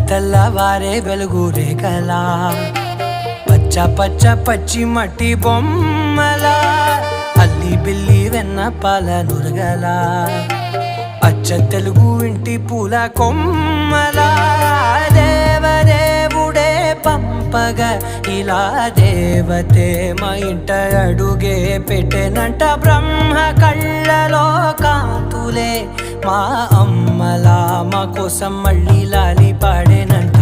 తెల్లవారే వెలుగురే కలా పచ్చ పచ్చ పచ్చి మట్టి బొమ్మల అల్లి బిల్లి వెన్న పాల నురగల అచ్చ తెలుగు ఇంటి పూల కొమ్మల దేవదేవుడే పంపగా ఇలా దేవతే మా ఇంట అడుగే పెట్టెనంట బ్రహ్మ కళ్ళలో కాంతులే మా అమ్మలా మా కోసం మళ్ళీ లాలి పాడేనంట.